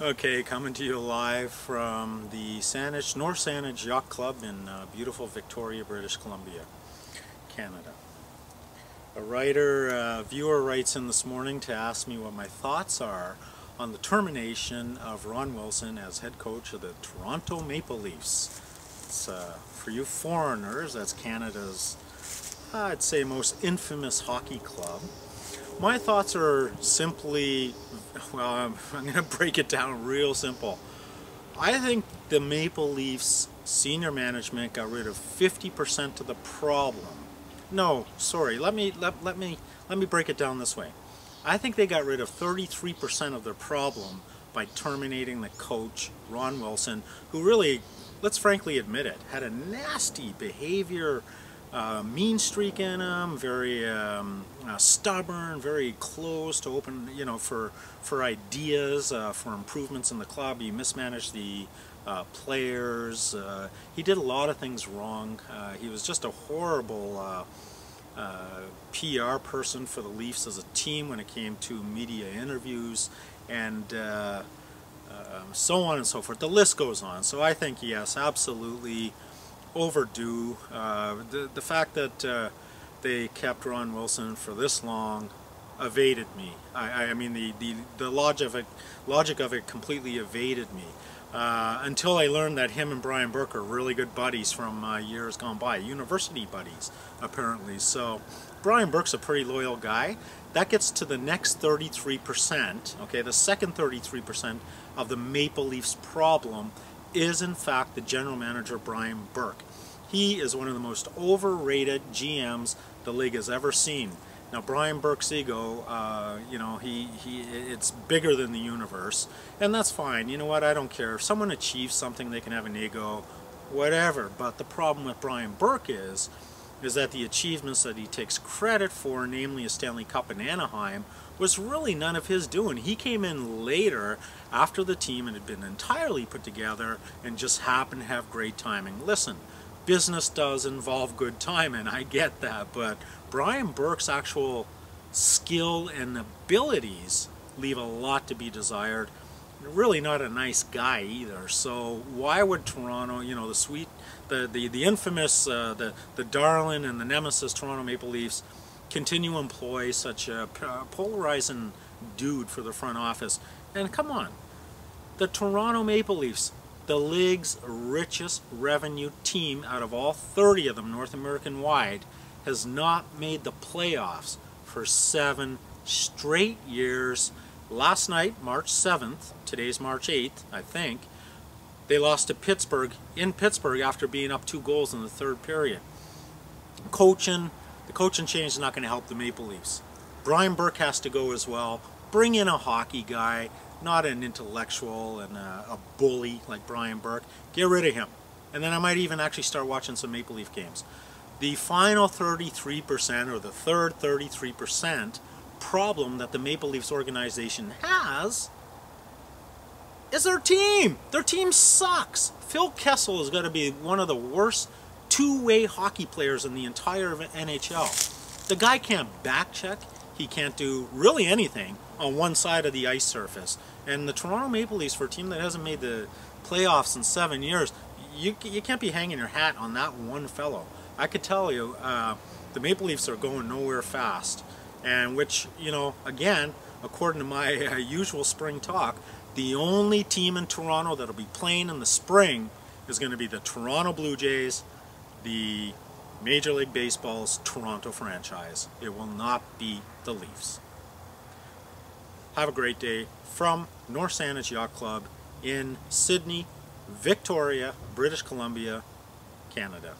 Okay, coming to you live from the North Saanich Yacht Club in beautiful Victoria, British Columbia, Canada. A viewer writes in this morning to ask me what my thoughts are on the termination of Ron Wilson as head coach of the Toronto Maple Leafs. It's, for you foreigners, that's Canada's, I'd say, most infamous hockey club. My thoughts are simply, well, I'm going to break it down real simple. I think the Maple Leafs senior management got rid of 50% of the problem. No, sorry, let me break it down this way. I think they got rid of 33% of their problem by terminating the coach, Ron Wilson, who really, let's frankly admit it, had a nasty behavior, mean streak in him, very stubborn, very closed to open, for ideas, for improvements in the club. He mismanaged the players. He did a lot of things wrong. He was just a horrible PR person for the Leafs as a team when it came to media interviews and so on and so forth. The list goes on. So I think, yes, absolutely overdue. The fact that they kept Ron Wilson for this long evaded me. I mean, the logic of it completely evaded me until I learned that him and Brian Burke are really good buddies from years gone by, university buddies apparently. So Brian Burke's a pretty loyal guy. That gets to the next 33%. Okay, the second 33% of the Maple Leafs problem is in fact the general manager, Brian Burke. He is one of the most overrated GMs the league has ever seen. Now, Brian Burke's ego, it's bigger than the universe, and that's fine. You know what? I don't care. If someone achieves something, they can have an ego, whatever. But the problem with Brian Burke is that the achievements that he takes credit for, namely a Stanley Cup in Anaheim, was really none of his doing. He came in later after the team had been entirely put together and just happened to have great timing. Listen, business does involve good timing, I get that, but Brian Burke's actual skill and abilities leave a lot to be desired. Really not a nice guy either. So why would Toronto, the infamous, the darling and the nemesis Toronto Maple Leafs, continue to employ such a polarizing dude for the front office? And come on, the Toronto Maple Leafs, the league's richest revenue team out of all 30 of them North American wide, has not made the playoffs for 7 straight years. Last night, March 7th, today's March 8th, I think, they lost to Pittsburgh, in Pittsburgh, after being up 2 goals in the third period. The coaching change is not going to help the Maple Leafs. Brian Burke has to go as well. Bring in a hockey guy, not an intellectual and a bully like Brian Burke. Get rid of him. And then I might even actually start watching some Maple Leaf games. The final 33%, or the third 33% problem that the Maple Leafs organization has is their team. Their team sucks. Phil Kessel is going to be one of the worst two-way hockey players in the entire NHL. The guy can't back check. He can't do really anything on one side of the ice surface. And the Toronto Maple Leafs, for a team that hasn't made the playoffs in 7 years, you can't be hanging your hat on that one fellow. I could tell you, the Maple Leafs are going nowhere fast. And which, again, according to my usual spring talk, the only team in Toronto that'll be playing in the spring is going to be the Toronto Blue Jays, the Major League Baseball's Toronto franchise. It will not be the Leafs. Have a great day from North Saanich Yacht Club in Sydney, Victoria, British Columbia, Canada.